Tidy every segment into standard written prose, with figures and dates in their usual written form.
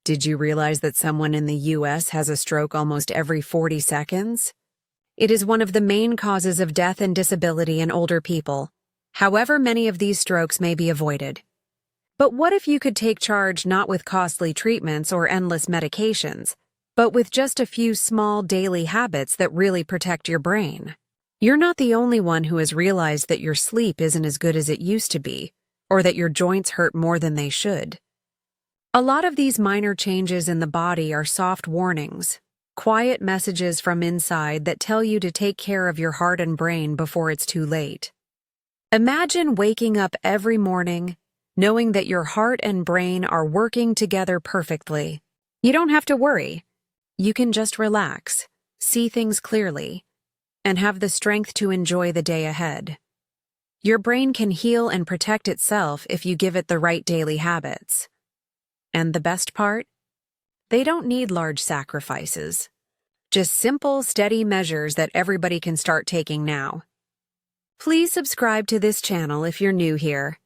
Did you realize that someone in the US has a stroke almost every 40 seconds? It is one of the main causes of death and disability in older people. However, many of these strokes may be avoided. But what if you could take charge not with costly treatments or endless medications, but with just a few small daily habits that really protect your brain? You're not the only one who has realized that your sleep isn't as good as it used to be, or that your joints hurt more than they should. A lot of these minor changes in the body are soft warnings, quiet messages from inside that tell you to take care of your heart and brain before it's too late. Imagine waking up every morning knowing that your heart and brain are working together perfectly. You don't have to worry. You can just relax, see things clearly, and have the strength to enjoy the day ahead. Your brain can heal and protect itself if you give it the right daily habits. And the best part? They don't need large sacrifices. Just simple, steady measures that everybody can start taking now. Please subscribe to this channel if you're new here.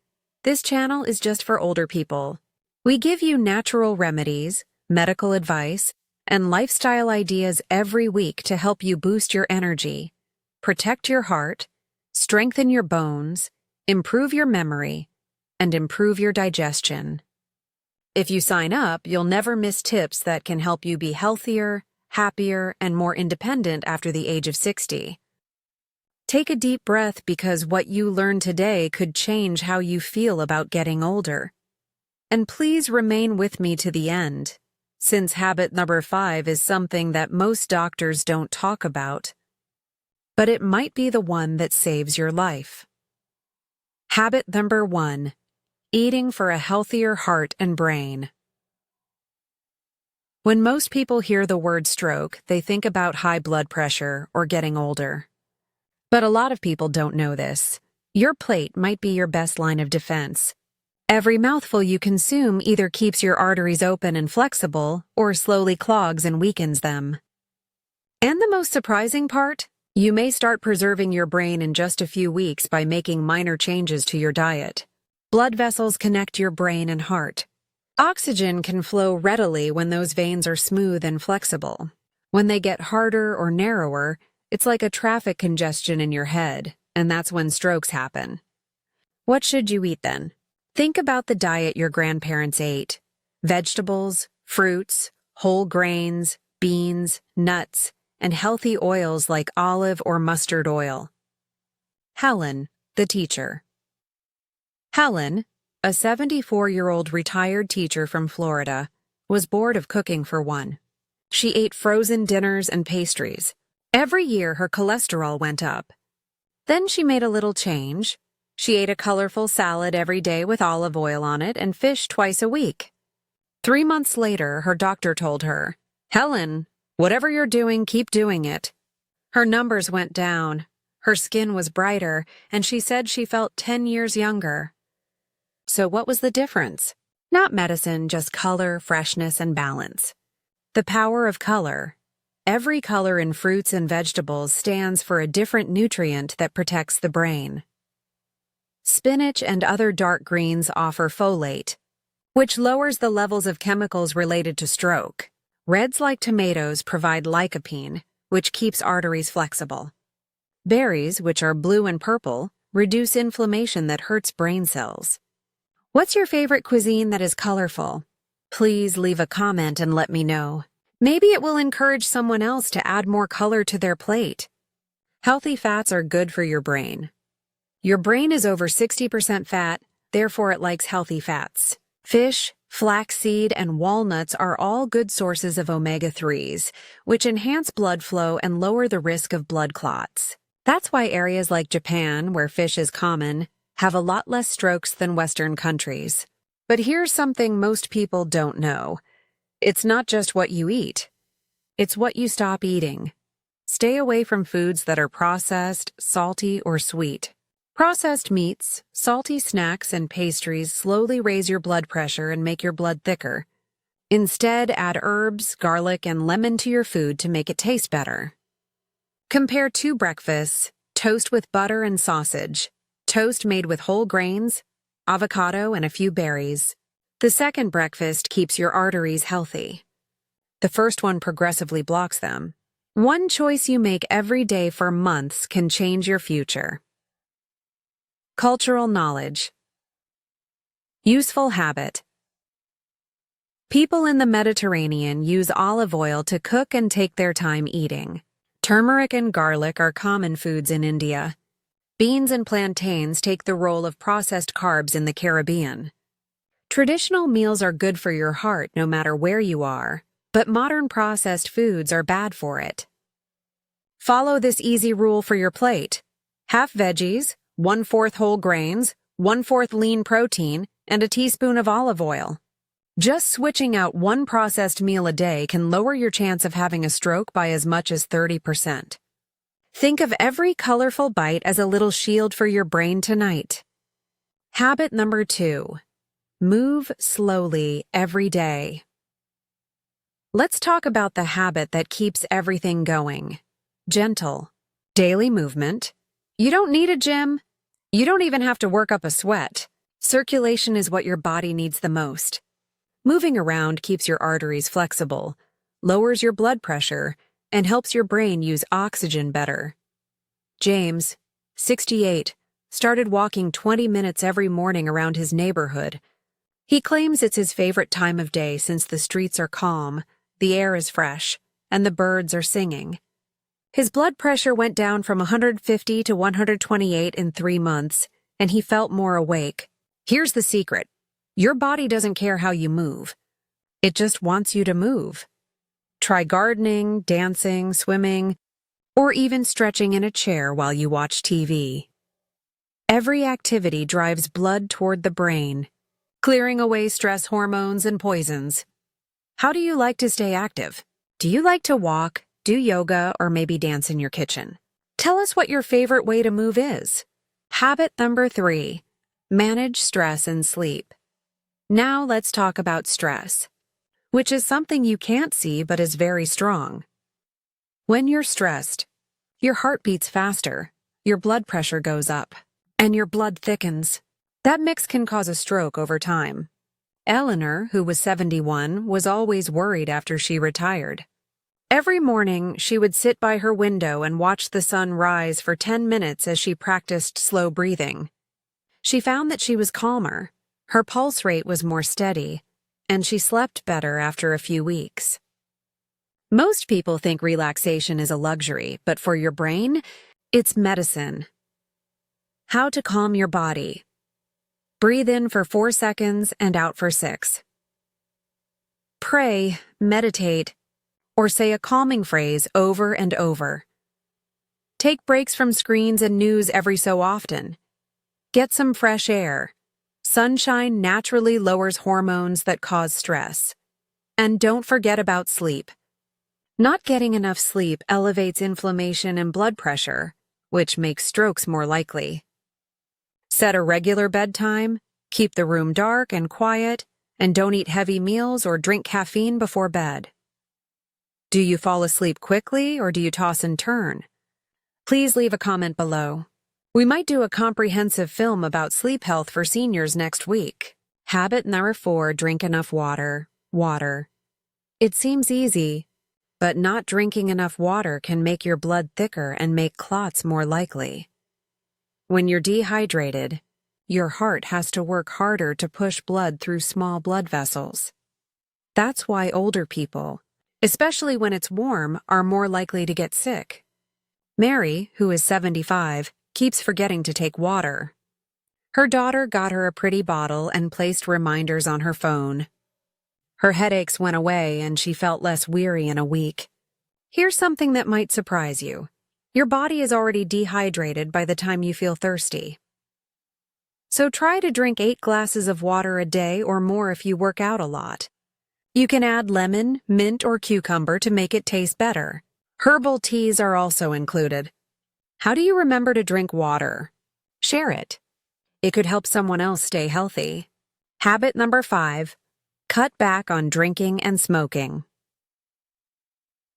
This channel is just for older people. We give you natural remedies, medical advice, and lifestyle ideas every week to help you boost your energy, protect your heart, strengthen your bones, improve your memory, and improve your digestion. If you sign up, you'll never miss tips that can help you be healthier, happier, and more independent after the age of 60. Take a deep breath because what you learn today could change how you feel about getting older. And please remain with me to the end, since habit number 5 is something that most doctors don't talk about. But it might be the one that saves your life. Habit number 1. Eating for a healthier heart and brain. When most people hear the word stroke, they think about high blood pressure or getting older. But a lot of people don't know this. Your plate might be your best line of defense. Every mouthful you consume either keeps your arteries open and flexible or slowly clogs and weakens them. And the most surprising part? You may start preserving your brain in just a few weeks by making minor changes to your diet. Blood vessels connect your brain and heart. Oxygen can flow readily when those veins are smooth and flexible. When they get harder or narrower, it's like a traffic congestion in your head, and that's when strokes happen. What should you eat then? Think about the diet your grandparents ate. Vegetables, fruits, whole grains, beans, nuts, and healthy oils like olive or mustard oil. Helen, the teacher. Helen, a 74-year-old retired teacher from Florida, was bored of cooking for one. She ate frozen dinners and pastries. Every year her cholesterol went up. Then she made a little change. She ate a colorful salad every day with olive oil on it and fish twice a week. 3 months later, her doctor told her, "Helen, whatever you're doing, keep doing it." Her numbers went down, her skin was brighter, and she said she felt 10 years younger. So what was the difference? Not medicine, just color, freshness, and balance. The power of color. Every color in fruits and vegetables stands for a different nutrient that protects the brain. Spinach and other dark greens offer folate, which lowers the levels of chemicals related to stroke. Reds like tomatoes provide lycopene, which keeps arteries flexible. Berries, which are blue and purple, reduce inflammation that hurts brain cells. What's your favorite cuisine that is colorful? Please leave a comment and let me know. Maybe it will encourage someone else to add more color to their plate. Healthy fats are good for your brain. Your brain is over 60% fat, therefore it likes healthy fats. Fish, flaxseed, and walnuts are all good sources of omega-3s, which enhance blood flow and lower the risk of blood clots. That's why areas like Japan, where fish is common, have a lot less strokes than Western countries. But here's something most people don't know. It's not just what you eat. It's what you stop eating. Stay away from foods that are processed, salty, or sweet. Processed meats, salty snacks, and pastries slowly raise your blood pressure and make your blood thicker. Instead, add herbs, garlic, and lemon to your food to make it taste better. Compare 2 breakfasts: toast with butter and sausage, toast made with whole grains, avocado, and a few berries. The second breakfast keeps your arteries healthy. The first one progressively blocks them. One choice you make every day for months can change your future. Cultural knowledge. Useful habit. People in the Mediterranean use olive oil to cook and take their time eating. Turmeric and garlic are common foods in India. Beans and plantains take the role of processed carbs in the Caribbean. Traditional meals are good for your heart no matter where you are, but modern processed foods are bad for it. Follow this easy rule for your plate. Half veggies, 1/4 whole grains, 1/4 lean protein, and a teaspoon of olive oil. Just switching out one processed meal a day can lower your chance of having a stroke by as much as 30%. Think of every colorful bite as a little shield for your brain tonight. Habit number 2. Move slowly every day. Let's talk about the habit that keeps everything going. Gentle. Daily movement. You don't need a gym. You don't even have to work up a sweat. Circulation is what your body needs the most. Moving around keeps your arteries flexible, lowers your blood pressure, and helps your brain use oxygen better. James, 68, started walking 20 minutes every morning around his neighborhood. He claims it's his favorite time of day since the streets are calm, the air is fresh, and the birds are singing. His blood pressure went down from 150 to 128 in 3 months, and he felt more awake. Here's the secret. Your body doesn't care how you move. It just wants you to move. Try gardening, dancing, swimming, or even stretching in a chair while you watch TV. Every activity drives blood toward the brain, clearing away stress hormones and poisons. How do you like to stay active? Do you like to walk, do yoga, or maybe dance in your kitchen? Tell us what your favorite way to move is. Habit number 3. Manage stress and sleep. Now let's talk about stress, which is something you can't see but is very strong. When you're stressed, your heart beats faster, your blood pressure goes up, and your blood thickens. That mix can cause a stroke over time. Eleanor, who was 71, was always worried after she retired. Every morning, she would sit by her window and watch the sun rise for 10 minutes as she practiced slow breathing. She found that she was calmer, her pulse rate was more steady, and she slept better after a few weeks. Most people think relaxation is a luxury, but for your brain, it's medicine. How to calm your body. Breathe in for 4 seconds and out for 6. Pray, meditate, or say a calming phrase over and over. Take breaks from screens and news every so often. Get some fresh air. Sunshine naturally lowers hormones that cause stress. And don't forget about sleep. Not getting enough sleep elevates inflammation and blood pressure, which makes strokes more likely. Set a regular bedtime, keep the room dark and quiet, and don't eat heavy meals or drink caffeine before bed. Do you fall asleep quickly or do you toss and turn? Please leave a comment below. We might do a comprehensive film about sleep health for seniors next week. Habit number 4, drink enough water. Water. It seems easy, but not drinking enough water can make your blood thicker and make clots more likely. When you're dehydrated, your heart has to work harder to push blood through small blood vessels. That's why older people, especially when it's warm, are more likely to get sick. Mary, who is 75, keeps forgetting to take water. Her daughter got her a pretty bottle and placed reminders on her phone. Her headaches went away and she felt less weary in a week. Here's something that might surprise you. Your body is already dehydrated by the time you feel thirsty. So try to drink 8 glasses of water a day or more if you work out a lot. You can add lemon, mint, or cucumber to make it taste better. Herbal teas are also included. How do you remember to drink water? Share it. It could help someone else stay healthy. Habit number 5. Cut back on drinking and smoking.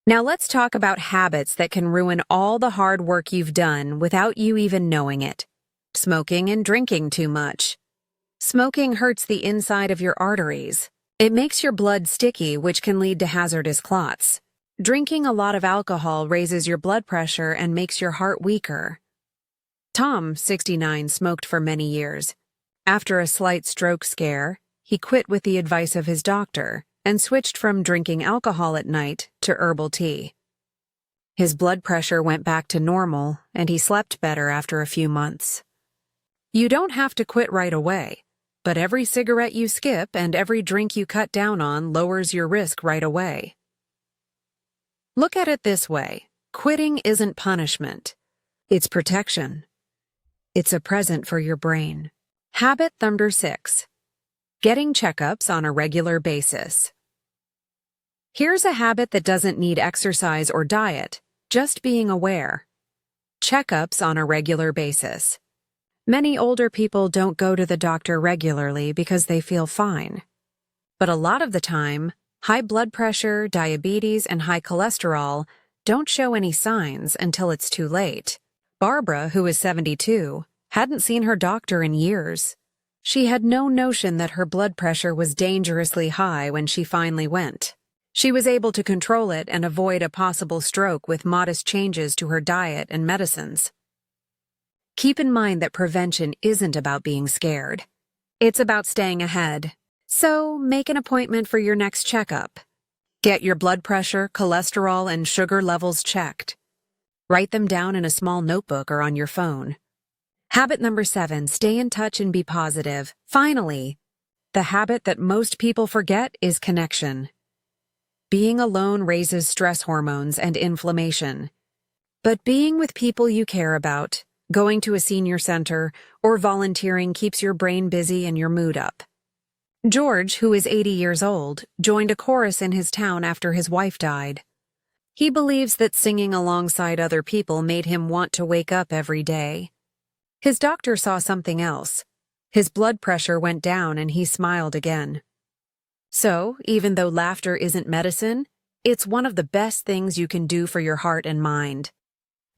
Now let's talk about habits that can ruin all the hard work you've done without you even knowing it. Smoking and drinking too much. Smoking hurts the inside of your arteries. It makes your blood sticky, which can lead to hazardous clots. Drinking a lot of alcohol raises your blood pressure and makes your heart weaker. Tom, 69, smoked for many years. After a slight stroke scare, he quit with the advice of his doctor and switched from drinking alcohol at night to herbal tea. His blood pressure went back to normal, and he slept better after a few months. You don't have to quit right away, but every cigarette you skip and every drink you cut down on lowers your risk right away. Look at it this way: quitting isn't punishment. It's protection. It's a present for your brain. Habit number 6. Getting checkups on a regular basis. Here's a habit that doesn't need exercise or diet, just being aware. Checkups on a regular basis. Many older people don't go to the doctor regularly because they feel fine. But a lot of the time, high blood pressure, diabetes, and high cholesterol don't show any signs until it's too late. Barbara, who is 72, hadn't seen her doctor in years. She had no notion that her blood pressure was dangerously high when she finally went. She was able to control it and avoid a possible stroke with modest changes to her diet and medicines. Keep in mind that prevention isn't about being scared. It's about staying ahead. So, make an appointment for your next checkup. Get your blood pressure, cholesterol, and sugar levels checked. Write them down in a small notebook or on your phone. Habit number 7, stay in touch and be positive. Finally, the habit that most people forget is connection. Being alone raises stress hormones and inflammation. But being with people you care about, going to a senior center, or volunteering keeps your brain busy and your mood up. George, who is 80 years old, joined a chorus in his town after his wife died. He believes that singing alongside other people made him want to wake up every day. His doctor saw something else. His blood pressure went down and he smiled again. So, even though laughter isn't medicine, it's one of the best things you can do for your heart and mind.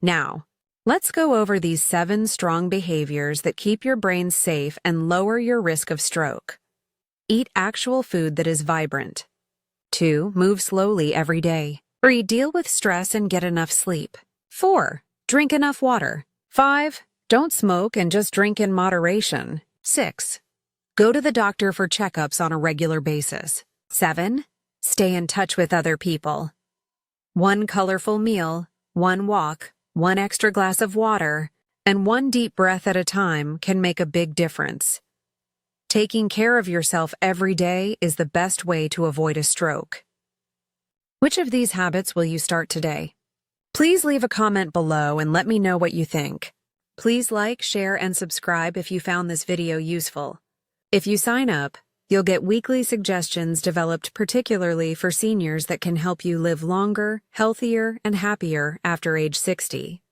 Now, let's go over these 7 strong behaviors that keep your brain safe and lower your risk of stroke. Eat actual food that is vibrant. 2. Move slowly every day. 3. Deal with stress and get enough sleep. 4. Drink enough water. 5. Don't smoke and just drink in moderation. 6. Go to the doctor for checkups on a regular basis. 7. Stay in touch with other people. 1 colorful meal, 1 walk, 1 extra glass of water, and 1 deep breath at a time can make a big difference. Taking care of yourself every day is the best way to avoid a stroke. Which of these habits will you start today? Please leave a comment below and let me know what you think. Please like, share, and subscribe if you found this video useful. If you sign up, you'll get weekly suggestions developed particularly for seniors that can help you live longer, healthier, and happier after age 60.